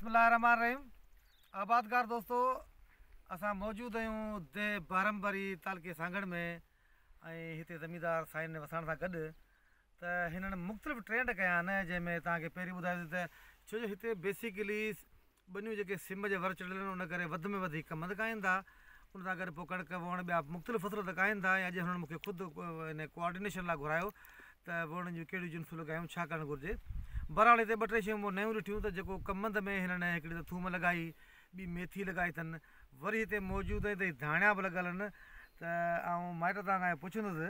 बिस्मिल्लाहिर्रहमानिर्रहीम। आबादगार दोस्तों, असां मौजूद आहियूं दे बारंबारी तालुके सांगड़ में ऐं हिते ज़मींदार साईं वसण सां गॾु त हिननि मुख़्तलिफ़ ट्रेंड कया आहिनि, जंहिंमें तव्हांखे पहिरीं ॿुधायो त छो जो हिते बेसिकली ॿनियूं जेके सिम जे वर चढ़ियल आहिनि उन करे वधि में वधि कमंद काइनि था। उन सां गॾु पोइ कणिक वण ॿिया मुख़्तलिफ़ फ़सुल त काइनि था। अॼु हुननि मूंखे ख़ुदि हिन कोऑर्डिनेशन लाइ घुरायो त वणनि जूं कहिड़ियूं जिन्सूं लॻायूं, छा करणु घुरिजे। बहरहाल हिते ॿ टे शयूं मूं नयूं ॾिठियूं त जेको कमंद में हिननि हिकिड़ी त थूम लॻाई, ॿी मेथी लॻाई अथनि, वरी हिते मौजूदु आहे त धाणिया बि लॻल आहिनि। त ऐं माइट तव्हां खां पुछंदुसि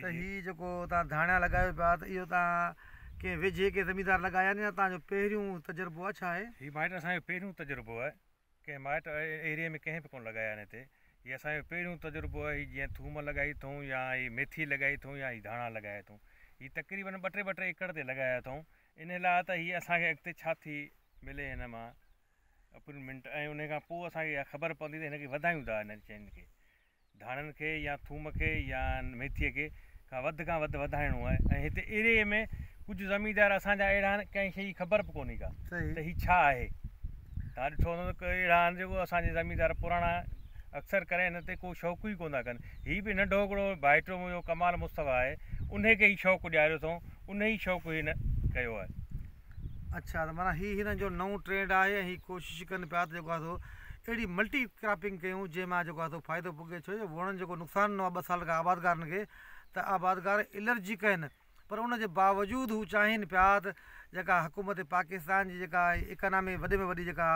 त हीअ जेको तव्हां धाणिया लॻायो पिया त इहो तव्हां कंहिं वेझे के ज़मीनदार लॻाया आहिनि या तव्हांजो पहिरियों तजुर्बो आहे, छा आहे? हीअ माइट असांजो पहिरियों तजुर्बो आहे, कंहिं माइट एरिया में कंहिं बि कोन लॻाया आहिनि हिते। हीअ असांजो पहिरियों तजुर्बो आहे। हीअ जीअं थूम लॻाई अथऊं या हीअ मेथी लॻाई अथऊं या हीअ धाणा लॻाया अथऊं। हीअ तक़रीबन ॿ टे एकड़ ते लॻाया अथऊं। इन लाइ त हीअ असांखे अॻिते छा थी मिले हिन मां अप्रूवमेंट, ऐं उन खां पोइ असांखे ख़बर पवंदी त हिनखे वधायूं था हिननि शयुनि खे, धाणनि खे या थूम खे या मेथीअ खे खां वधि वधाइणो आहे। ऐं हिते एरिए में कुझु ज़मीनदार असांजा अहिड़ा आहिनि कंहिं शइ जी ख़बर बि कोन्हे का त हीअ छा आहे। तव्हां ॾिठो हूंदो त अहिड़ा आहिनि जेको असांजे ज़मीनदार पुराणा अक्सर करे हिन ते को शौक़ु ई कोन था कनि। हीअ बि नंढो हिकिड़ो भाइटो मुंहिंजो कमाल मुस्तफ़ा आहे, उन खे ई शौक़ु ॾियारियो अथऊं, उन ई शौक़ु हिन कयो आहे। अच्छा, त माना हीअ हिननि जो नओं ट्रेंड आहे ऐं हीअ कोशिशि कनि पिया त जेको आहे सो अहिड़ी मल्टी क्रॉपिंग कयूं जंहिंमां जेको आहे सो फ़ाइदो पुॻे। छो जो वणनि जेको नुक़सानु ॾिनो आहे 2 साल खां आबादगारनि खे, त आबादगार एलर्जिक आहिनि, पर उन जे बावजूदि हू चाहिनि पिया त जेका हुकूमत पाकिस्तान जी जेका इकनॉमी वॾे में वॾी जेका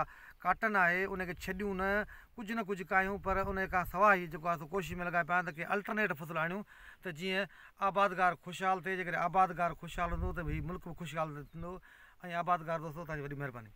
काटन आहे उनखे छॾियूं न, कुझु न कुझु कयूं, पर उन खां सवाइ जेको आहे सो कोशिशि में लॻा पिया त की अल्टरनेट फ़सुल आणियूं त जीअं आबादगार ख़ुशहाल थिए। जेकॾहिं आबादगार ख़ुशहाल हूंदो त भई मुल्क बि ख़ुशहाल थींदो। ऐं आबादगार दोस्तो, तव्हांजी वॾी महिरबानी।